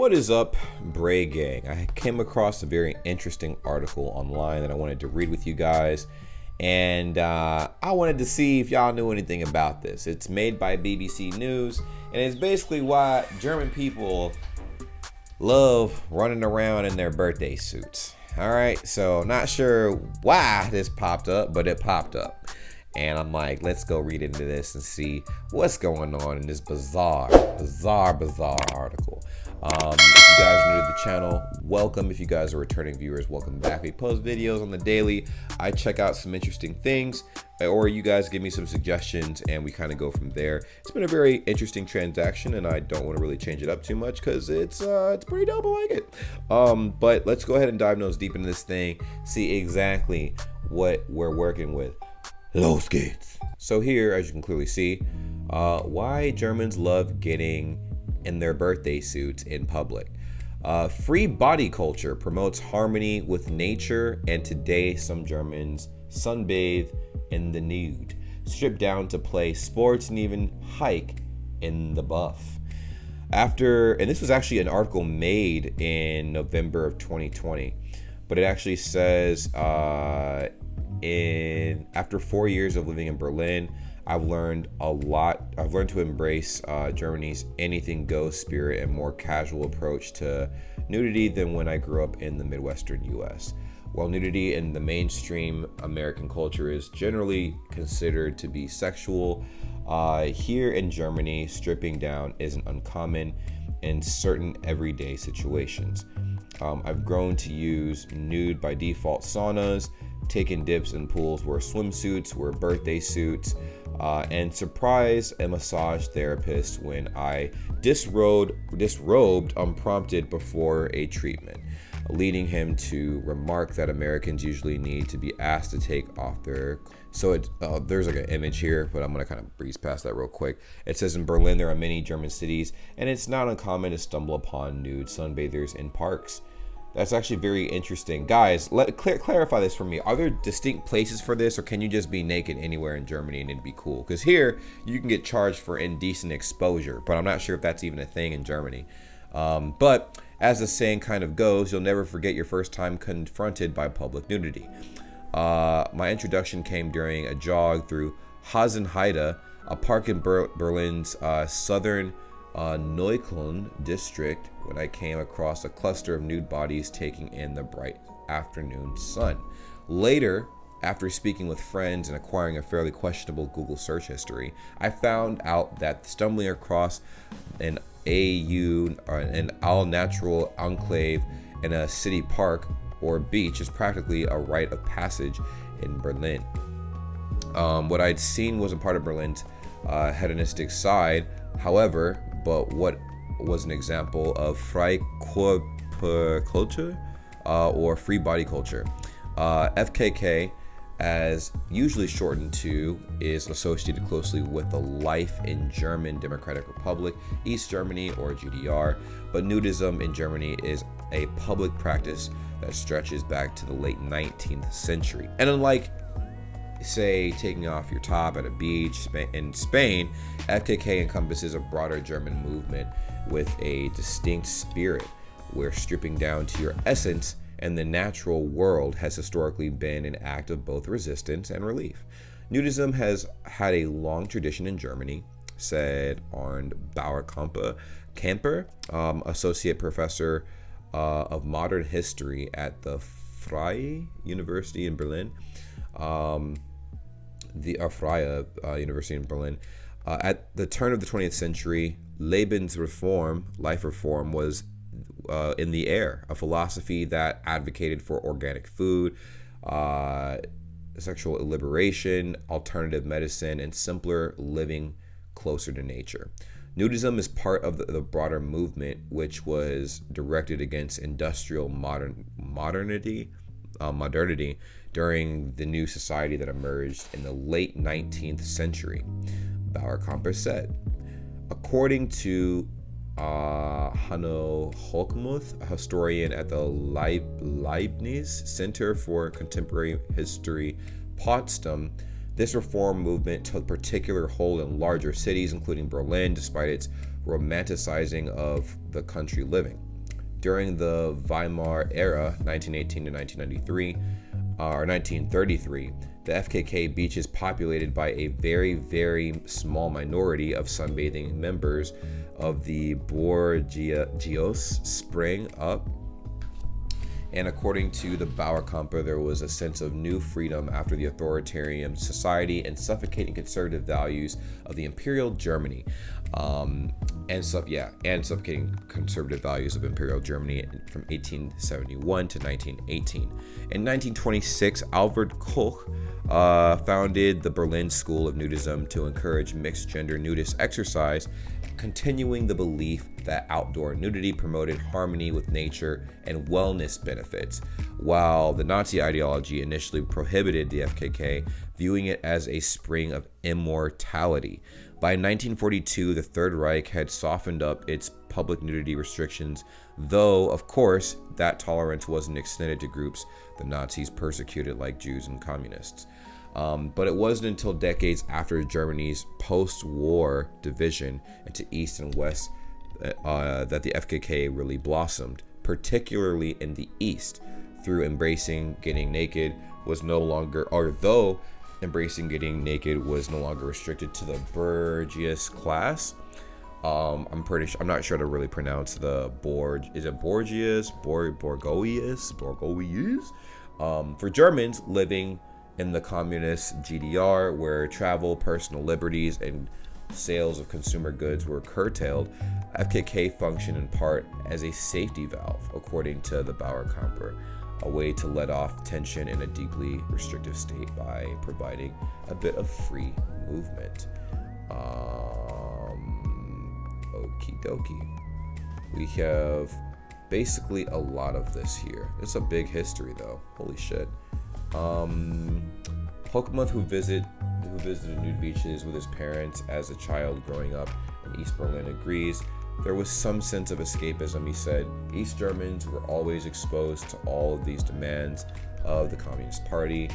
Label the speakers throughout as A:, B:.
A: What is up, Bray gang? I came across a very interesting article online that I wanted to read with you guys, and I wanted to see if y'all knew anything about this. It's made by BBC News, and it's basically why German people love running around in their birthday suits. All right, so not sure why this popped up, but it popped up. And I'm like, let's go read into this and see what's going on in this bizarre article. If you guys are new to the channel, welcome. If you guys are returning viewers, welcome back. We post videos on the daily. I check out some interesting things, or you guys give me some suggestions, and we kind of go from there. It's been a very interesting transaction, and I don't want to really change it up too much because it's pretty dope. I like it. But let's go ahead and dive nose deep into this thing, see exactly what we're working with. Los geht's. So here, as you can clearly see, why Germans love getting in their birthday suits in public. Free body culture promotes harmony with nature, and today some Germans sunbathe in the nude, strip down to play sports, and even hike in the buff. And this was actually an article made in November of 2020, but it actually says, after 4 years of living in Berlin, I've learned a lot. I've learned to embrace Germany's anything goes spirit and more casual approach to nudity than when I grew up in the Midwestern US. While nudity in the mainstream American culture is generally considered to be sexual, here in Germany, stripping down isn't uncommon in certain everyday situations. I've grown to use nude by default saunas, taken dips in pools, wear swimsuits, wear birthday suits, and surprise a massage therapist when I disrobed unprompted before a treatment, leading him to remark that Americans usually need to be asked to take off their. So there's like an image here, but I'm gonna kind of breeze past that real quick. It says in Berlin there are many German cities, and it's not uncommon to stumble upon nude sunbathers in parks. That's actually very interesting. Guys, clarify this for me. Are there distinct places for this, or can you just be naked anywhere in Germany and it'd be cool? Because here, you can get charged for indecent exposure, but I'm not sure if that's even a thing in Germany. But as the saying kind of goes, you'll never forget your first time confronted by public nudity. My introduction came during a jog through Hasenheide, a park in Berlin's southern Neukölln district, when I came across a cluster of nude bodies taking in the bright afternoon sun. Later, after speaking with friends and acquiring a fairly questionable Google search history, I found out that stumbling across an all-natural enclave in a city park or beach is practically a rite of passage in Berlin. What I'd seen wasn't part of Berlin's hedonistic side, however, but what was an example of freie Körperkultur, or free body culture. FKK, as usually shortened to, is associated closely with the life in German Democratic Republic, East Germany, or GDR, but nudism in Germany is a public practice that stretches back to the late 19th century. And unlike, say, taking off your top at a beach in Spain, FKK encompasses a broader German movement with a distinct spirit, where stripping down to your essence and the natural world has historically been an act of both resistance and relief. Nudism has had a long tradition in Germany, said Arndt Bauer-Camper, associate professor of modern history at the Freie University in Berlin. Freie University in Berlin. At the turn of the 20th century, Lebensreform, life reform, was in the air, a philosophy that advocated for organic food, sexual liberation, alternative medicine, and simpler living closer to nature. Nudism is part of the broader movement, which was directed against industrial modernity during the new society that emerged in the late 19th century, Bauer-Camper said. According to Hanno Holkmuth, a historian at the Leibniz Center for Contemporary History, Potsdam, this reform movement took particular hold in larger cities, including Berlin, despite its romanticizing of the country living. During the Weimar era, 1918 to 1993, or 1933, the FKK beach is populated by a very, very small minority of sunbathing members of the Borgios spring up. And according to the Bauerkamper, there was a sense of new freedom after the authoritarian society and suffocating conservative values of the Imperial Germany. And suffocating conservative values of Imperial Germany from 1871 to 1918. In 1926, Albert Koch founded the Berlin School of Nudism to encourage mixed-gender nudist exercise, continuing the belief that outdoor nudity promoted harmony with nature and wellness benefits, while the Nazi ideology initially prohibited the FKK, viewing it as a spring of immortality. By 1942, the Third Reich had softened up its public nudity restrictions, though, of course, that tolerance wasn't extended to groups the Nazis persecuted like Jews and communists. But it wasn't until decades after Germany's post-war division into East and West that the FKK really blossomed, particularly in the East, through embracing getting naked was no longer, although embracing getting naked was no longer restricted to the bourgeois class. I'm not sure to really pronounce the is it Borgias? Borgoies? For Germans living in the communist GDR, where travel, personal liberties, and sales of consumer goods were curtailed, FKK functioned in part as a safety valve, according to the Bauerkamper, a way to let off tension in a deeply restrictive state by providing a bit of free movement. Okie dokie. We have basically a lot of this here. It's a big history though. Holy shit. Hochmuth, who visited nude beaches with his parents as a child growing up in East Berlin, agrees there was some sense of escapism. He said East Germans were always exposed to all of these demands of the Communist Party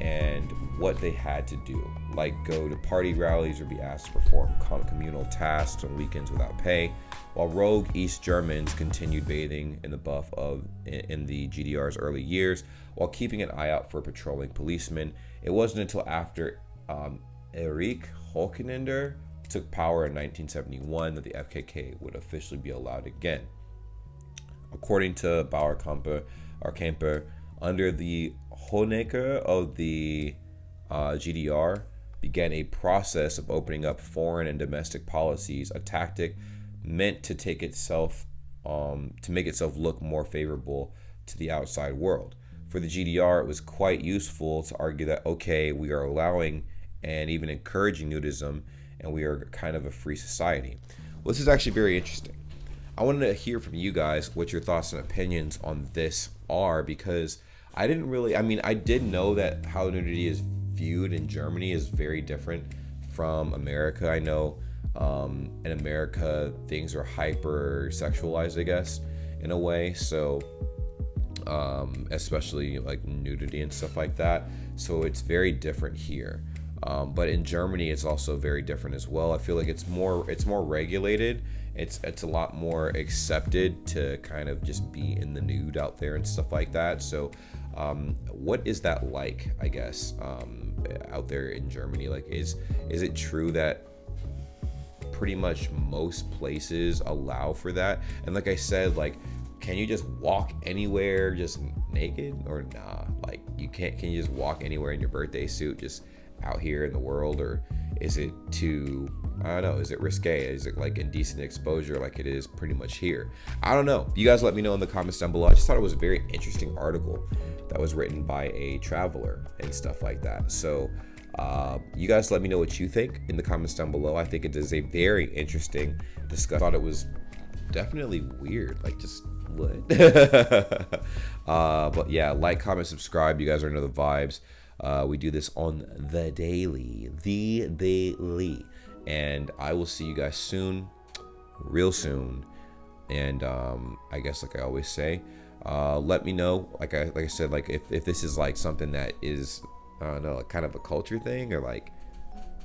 A: and what they had to do, like go to party rallies or be asked to perform communal tasks on weekends without pay, while rogue East Germans continued bathing in the buff in the GDR's early years while keeping an eye out for patrolling policemen. It wasn't until after Erich Honecker took power in 1971 that the FKK would officially be allowed again. According to Bauerkamper, under the Honecker of the GDR began a process of opening up foreign and domestic policies, a tactic meant to make itself look more favorable to the outside world. For the GDR, it was quite useful to argue that, okay, we are allowing and even encouraging nudism, and we are kind of a free society. Well, this is actually very interesting. I wanted to hear from you guys what your thoughts and opinions on this are, because I did know that how nudity is viewed in Germany is very different from America. I know in America things are hyper sexualized, I guess, in a way, so especially like nudity and stuff like that, so it's very different here. But in Germany it's also very different as well. I feel like it's more regulated. It's a lot more accepted to kind of just be in the nude out there and stuff like that. So what is that like, I guess, out there in Germany? Like, is it true that pretty much most places allow for that? And like I said, like, can you just walk anywhere just naked, or nah? Like, can you just walk anywhere in your birthday suit just out here in the world? Or is it too, I don't know, is it risque? Is it like indecent exposure like it is pretty much here? I don't know. You guys let me know in the comments down below. I just thought it was a very interesting article that was written by a traveler and stuff like that. So you guys let me know what you think in the comments down below. I think it is a very interesting discussion. I thought it was definitely weird, like, just what? But yeah, like, comment, subscribe. You guys already know the vibes. We do this on the daily, and I will see you guys soon, real soon. And I guess, like I always say, let me know, like I said, like if this is like something that is, I don't know, like kind of a culture thing, or like,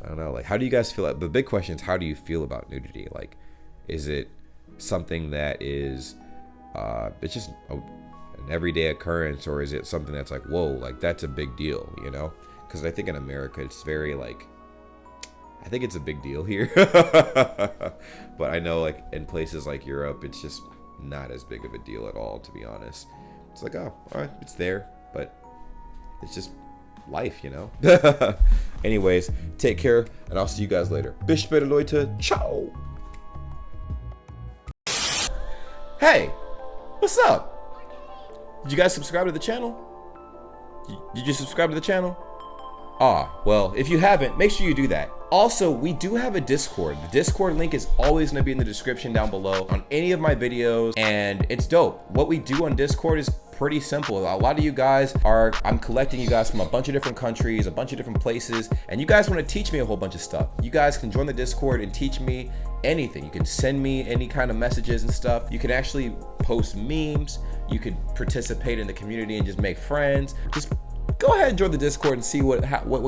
A: I don't know, like, how do you guys feel? The big question is, how do you feel about nudity? Like, is it something that is It's just an everyday occurrence, or is it something that's like, whoa, like that's a big deal, you know? Because I think in America it's very like, I think it's a big deal here. But I know like in places like Europe, it's just not as big of a deal at all, to be honest. It's like, oh, all right, it's there, but it's just life, you know? Anyways, take care, and I'll see you guys later. Bis später, Leute. Ciao. Hey, what's up? Did you guys subscribe to the channel? Did you subscribe to the channel? Well, if you haven't, make sure you do that. Also, we do have a Discord. The Discord link is always going to be in the description down below on any of my videos, and it's dope. What we do on Discord is pretty simple. A lot of you guys I'm collecting you guys from a bunch of different countries, a bunch of different places, and you guys want to teach me a whole bunch of stuff. You guys can join the Discord and teach me anything. You can send me any kind of messages and stuff. You can actually post memes. You could participate in the community and just make friends. Just go ahead and join the Discord and see what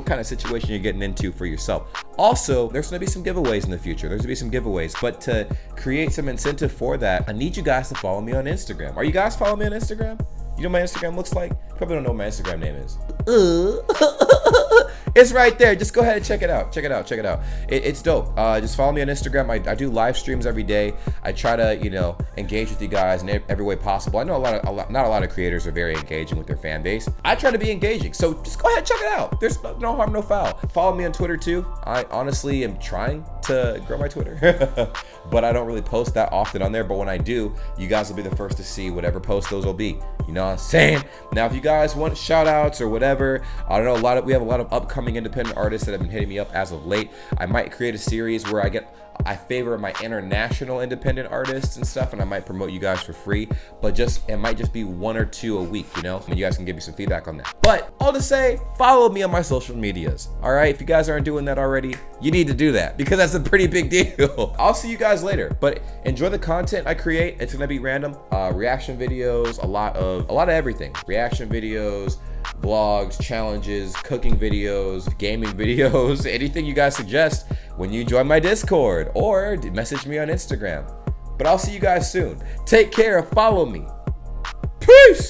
A: kind of situation you're getting into for yourself. Also, there's going to be some giveaways in the future. There's going to be some giveaways, but to create some incentive for that, I need you guys to follow me on Instagram. Are you guys following me on Instagram? You know what my Instagram looks like? Probably don't know what my Instagram name is. It's right there. Just go ahead and check it out. Check it out. Check it out. It's dope. Just follow me on Instagram. I do live streams every day. I try to, you know, engage with you guys in every way possible. I know not a lot of creators are very engaging with their fan base. I try to be engaging. So just go ahead and check it out. There's no harm, no foul. Follow me on Twitter too. I honestly am trying to grow my Twitter, but I don't really post that often on there. But when I do, you guys will be the first to see whatever post those will be. You know what I'm saying? Now, if you guys want shout outs or whatever, I don't know, we have a lot of upcoming independent artists that have been hitting me up as of late. I might create a series where I favor my international independent artists and stuff, and I might promote you guys for free, but it might just be 1 or 2 a week, you know, and you guys can give me some feedback on that. But all to say, follow me on my social medias. All right, if you guys aren't doing that already, you need to do that because that's a pretty big deal. I'll see you guys later, but enjoy the content I create. It's gonna be random reaction videos, a lot of everything. Reaction videos, vlogs, challenges, cooking videos, gaming videos, anything you guys suggest when you join my Discord or message me on Instagram. But I'll see you guys soon. Take care. Follow me. Peace.